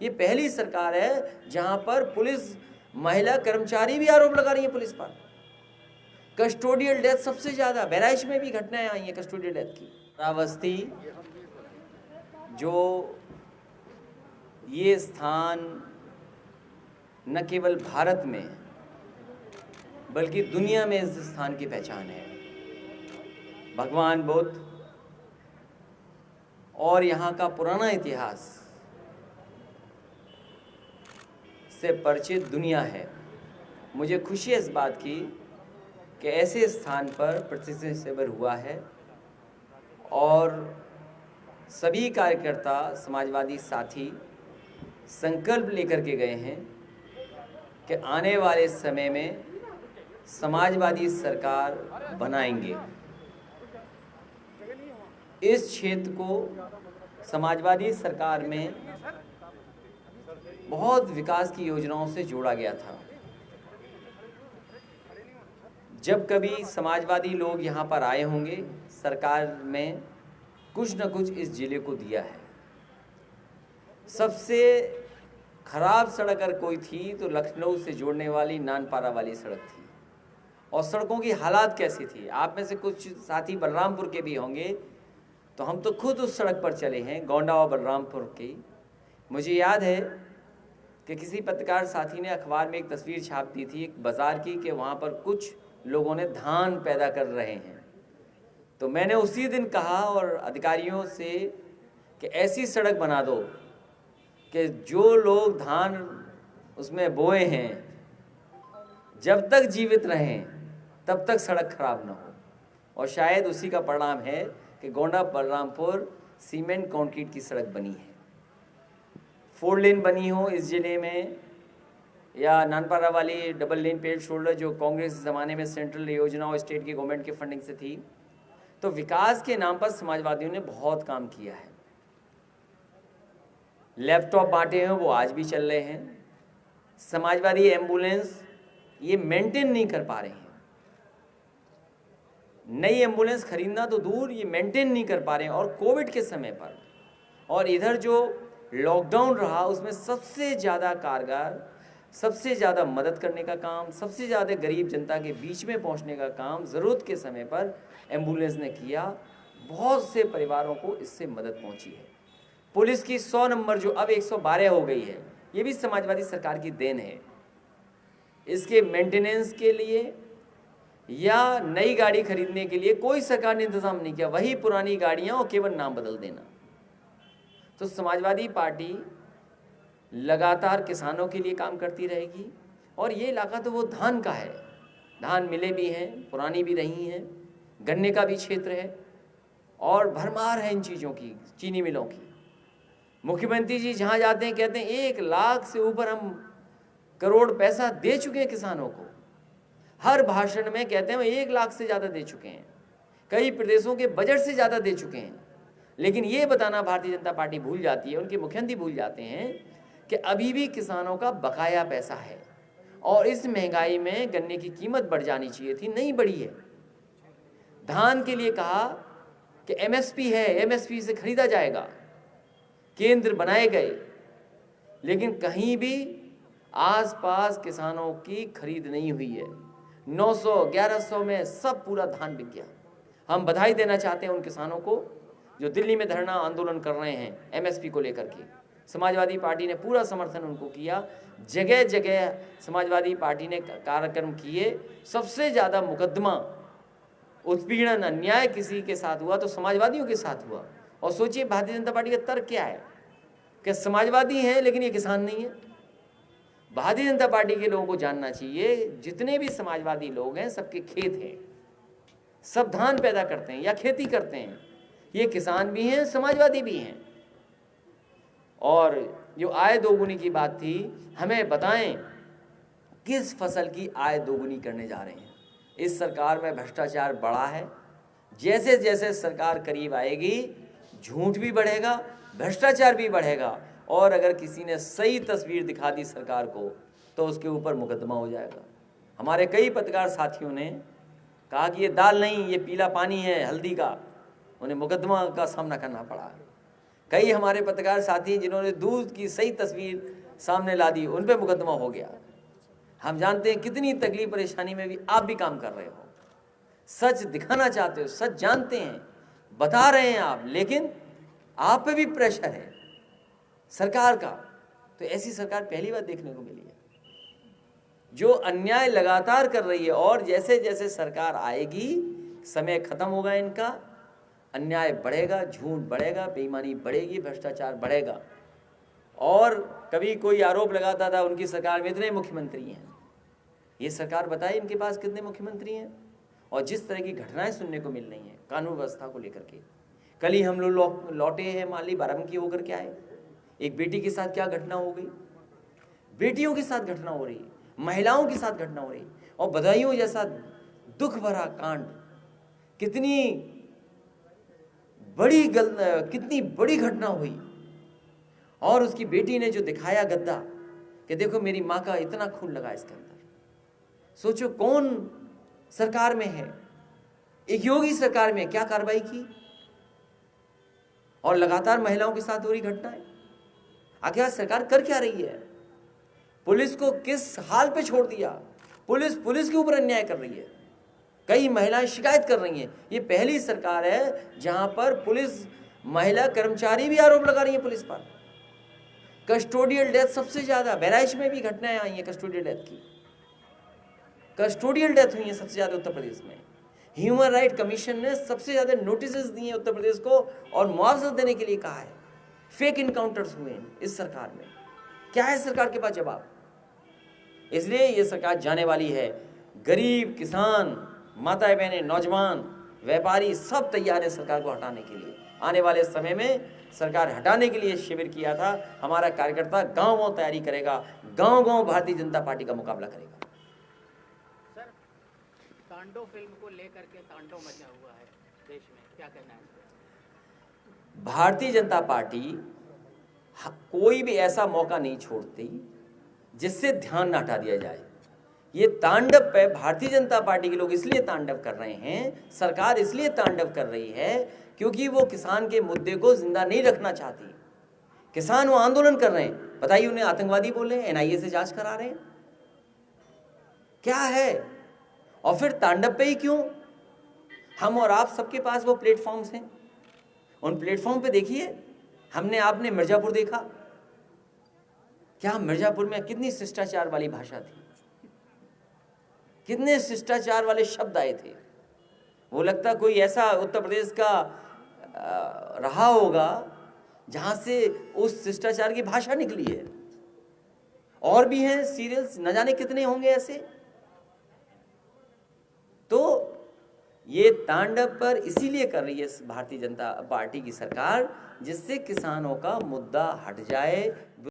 ये पहली सरकार है जहां पर पुलिस महिला कर्मचारी भी आरोप लगा रही है पुलिस पर। कस्टोडियल डेथ सबसे ज्यादा, बहराइच में भी घटनाएं आई हैं कस्टोडियल डेथ की। श्रावस्ती, जो ये स्थान न केवल भारत में बल्कि दुनिया में इस स्थान की पहचान है। भगवान बुद्ध और यहाँ का पुराना इतिहास से परिचित दुनिया है। मुझे खुशी है इस बात की कि ऐसे स्थान पर प्रतिष्ठित शिविर हुआ है और सभी कार्यकर्ता समाजवादी साथी संकल्प लेकर के गए हैं कि आने वाले समय में समाजवादी सरकार बनाएंगे। इस क्षेत्र को समाजवादी सरकार में बहुत विकास की योजनाओं से जोड़ा गया था। जब कभी समाजवादी लोग यहाँ पर आए होंगे, सरकार में कुछ न कुछ इस जिले को दिया है। सबसे खराब सड़क अगर कोई थी तो लखनऊ से जोड़ने वाली नानपारा वाली सड़क थी। और सड़कों की हालात कैसी थी, आप में से कुछ साथी बलरामपुर के भी होंगे, तो हम तो खुद उस सड़क पर चले हैं, गोंडा और बलरामपुर की। मुझे याद है कि किसी पत्रकार साथी ने अखबार में एक तस्वीर छाप दी थी एक बाज़ार की कि वहाँ पर कुछ लोगों ने धान पैदा कर रहे हैं। तो मैंने उसी दिन कहा और अधिकारियों से कि ऐसी सड़क बना दो कि जो लोग धान उसमें बोए हैं जब तक जीवित रहें तब तक सड़क खराब ना हो। और शायद उसी का परिणाम है कि गोंडा बलरामपुर सीमेंट कंक्रीट की सड़क बनी है। 4 लेन बनी हो इस ज़िले में, या नानपारा वाली डबल लेन पेड शोल्डर जो कांग्रेस के ज़माने में सेंट्रल योजना और स्टेट की गवर्नमेंट के फंडिंग से थी। तो विकास के नाम पर समाजवादियों ने बहुत काम किया है। लैपटॉप बांटे हैं, वो आज भी चल रहे हैं। समाजवादी एम्बुलेंस ये मेंटेन नहीं कर पा रहे हैं। नई एम्बुलेंस खरीदना तो दूर, ये मेंटेन नहीं कर पा रहे हैं। और कोविड के समय पर और इधर जो लॉकडाउन रहा उसमें सबसे ज़्यादा कारगर, सबसे ज़्यादा मदद करने का काम, सबसे ज़्यादा गरीब जनता के बीच में पहुंचने का काम ज़रूरत के समय पर एम्बुलेंस ने किया। बहुत से परिवारों को इससे मदद पहुंची है। पुलिस की 100 नंबर जो अब 112 हो गई है, ये भी समाजवादी सरकार की देन है। इसके मेंटेनेंस के लिए या नई गाड़ी खरीदने के लिए कोई सरकार ने इंतजाम नहीं किया, वही पुरानी गाड़ियां और केवल नाम बदल देना। तो समाजवादी पार्टी लगातार किसानों के लिए काम करती रहेगी। और ये इलाका तो वो धान का है, धान मिलें भी हैं, पुरानी भी रही हैं, गन्ने का भी क्षेत्र है और भरमार है इन चीज़ों की, चीनी मिलों की। मुख्यमंत्री जी जहाँ जाते हैं कहते हैं 1 लाख से ऊपर हम करोड़ पैसा दे चुके हैं किसानों को। हर भाषण में कहते हैं 1 लाख से ज़्यादा दे चुके हैं, कई प्रदेशों के बजट से ज़्यादा दे चुके हैं। लेकिन ये बताना भारतीय जनता पार्टी भूल जाती है, उनके मुख्यमंत्री भूल जाते हैं कि अभी भी किसानों का बकाया पैसा है। और इस महंगाई में गन्ने की कीमत बढ़ जानी चाहिए थी, नहीं बढ़ी है। धान के लिए कहा कि एमएसपी है, एमएसपी से खरीदा जाएगा, केंद्र बनाए गए, लेकिन कहीं भी आसपास किसानों की खरीद नहीं हुई है। 900 1100 में सब पूरा धान बिक गया। हम बधाई देना चाहते हैं उन किसानों को जो दिल्ली में धरना आंदोलन कर रहे हैं एमएसपी को लेकर के। समाजवादी पार्टी ने पूरा समर्थन उनको किया। जगह जगह समाजवादी पार्टी ने कार्यक्रम किए। सबसे ज़्यादा मुकदमा, उत्पीड़न, अन्याय किसी के साथ हुआ तो समाजवादियों के साथ हुआ। और सोचिए भारतीय जनता पार्टी का तर्क क्या है कि समाजवादी हैं लेकिन ये किसान नहीं है। भारतीय जनता पार्टी के लोगों को जानना चाहिए जितने भी समाजवादी लोग हैं सबके खेत हैं, सब धान पैदा करते हैं या खेती करते हैं, ये किसान भी हैं, समाजवादी भी हैं। और जो आय दोगुनी की बात थी, हमें बताएं किस फसल की आय दोगुनी करने जा रहे हैं। इस सरकार में भ्रष्टाचार बढ़ा है। जैसे जैसे सरकार करीब आएगी झूठ भी बढ़ेगा, भ्रष्टाचार भी बढ़ेगा। और अगर किसी ने सही तस्वीर दिखा दी सरकार को तो उसके ऊपर मुकदमा हो जाएगा। हमारे कई पत्रकार साथियों ने कहा कि ये दाल नहीं, ये पीला पानी है हल्दी का, उन्हें मुकदमा का सामना करना पड़ा। कई हमारे पत्रकार साथी जिन्होंने दूध की सही तस्वीर सामने ला दी, उन पे मुकदमा हो गया। हम जानते हैं कितनी तकलीफ परेशानी में भी आप भी काम कर रहे हो, सच दिखाना चाहते हो, सच जानते हैं, बता रहे हैं आप, लेकिन आप पे भी प्रेशर है सरकार का। तो ऐसी सरकार पहली बार देखने को मिली है जो अन्याय लगातार कर रही है। और जैसे जैसे सरकार आएगी, समय खत्म होगा इनका, अन्याय बढ़ेगा, झूठ बढ़ेगा, बेईमानी बढ़ेगी, भ्रष्टाचार बढ़ेगा। और कभी कोई आरोप लगाता था उनकी सरकार में इतने मुख्यमंत्री हैं, ये सरकार बताए इनके पास कितने मुख्यमंत्री हैं। और जिस तरह की घटनाएं सुनने को मिल रही हैं कानून व्यवस्था को लेकर के, कल ही हम लोग लौटे हैं मान ली बाराबंकी होकर के आए, एक बेटी के साथ क्या घटना हो गई, बेटियों के साथ घटना हो रही है, महिलाओं के साथ घटना हो रही, और बधाइयों जैसा दुख भरा कांड, कितनी बड़ी घटना हुई। और उसकी बेटी ने जो दिखाया गद्दा कि देखो मेरी माँ का इतना खून लगा इसके अंदर। सोचो कौन सरकार में है, एक योगी सरकार में क्या कार्रवाई की। और लगातार महिलाओं के साथ हो रही घटनाएं, आखिर सरकार कर क्या रही है? पुलिस को किस हाल पे छोड़ दिया? पुलिस के ऊपर अन्याय कर रही है, कई महिलाएं शिकायत कर रही हैं। ये पहली सरकार है जहां पर पुलिस महिला कर्मचारी भी आरोप लगा रही है पुलिस पर। कस्टोडियल डेथ सबसे ज्यादा, बहराइच में भी घटनाएं आई हैं कस्टोडियल डेथ की, कस्टोडियल डेथ हुई है सबसे ज्यादा उत्तर प्रदेश में। ह्यूमन राइट कमीशन ने सबसे ज्यादा नोटिस दिए उत्तर प्रदेश को और मुआवजा देने के लिए कहा है। फेक इनकाउंटर्स हुए हैं इस सरकार में, क्या है सरकार के पास जवाब? इसलिए ये सरकार जाने वाली है। गरीब, किसान, माताएं बहनें, नौजवान, व्यापारी सब तैयार है सरकार को हटाने के लिए। आने वाले समय में सरकार हटाने के लिए शिविर किया था। हमारा कार्यकर्ता गांव-गांव तैयारी करेगा, गांव-गांव भारतीय जनता पार्टी का मुकाबला करेगा। सर, तांडव फिल्म को लेकर के तांडव मचा हुआ है देश में, क्या कहना है? भारतीय जनता पार्टी कोई भी ऐसा मौका नहीं छोड़ती जिससे ध्यान न हटा दिया जाए। ये तांडव पे भारतीय जनता पार्टी के लोग इसलिए तांडव कर रहे हैं, सरकार इसलिए तांडव कर रही है क्योंकि वो किसान के मुद्दे को जिंदा नहीं रखना चाहती। किसान वो आंदोलन कर रहे हैं, बताइए उन्हें आतंकवादी बोल रहे हैं, एनआईए से जांच करा रहे हैं, क्या है? और फिर तांडव पे ही क्यों? हम और आप सबके पास वो प्लेटफॉर्म्स हैं, उन प्लेटफॉर्म पे देखिए। हमने आपने मिर्जापुर देखा, क्या मिर्जापुर में कितनी शिष्टाचार वाली भाषा थी, कितने शिष्टाचार वाले शब्द आए थे। वो लगता कोई ऐसा उत्तर प्रदेश का रहा होगा जहां से उस शिष्टाचार की भाषा निकली है। और भी हैं सीरियल्स, न जाने कितने होंगे ऐसे। तो ये तांडव पर इसीलिए कर रही है भारतीय जनता पार्टी की सरकार जिससे किसानों का मुद्दा हट जाए।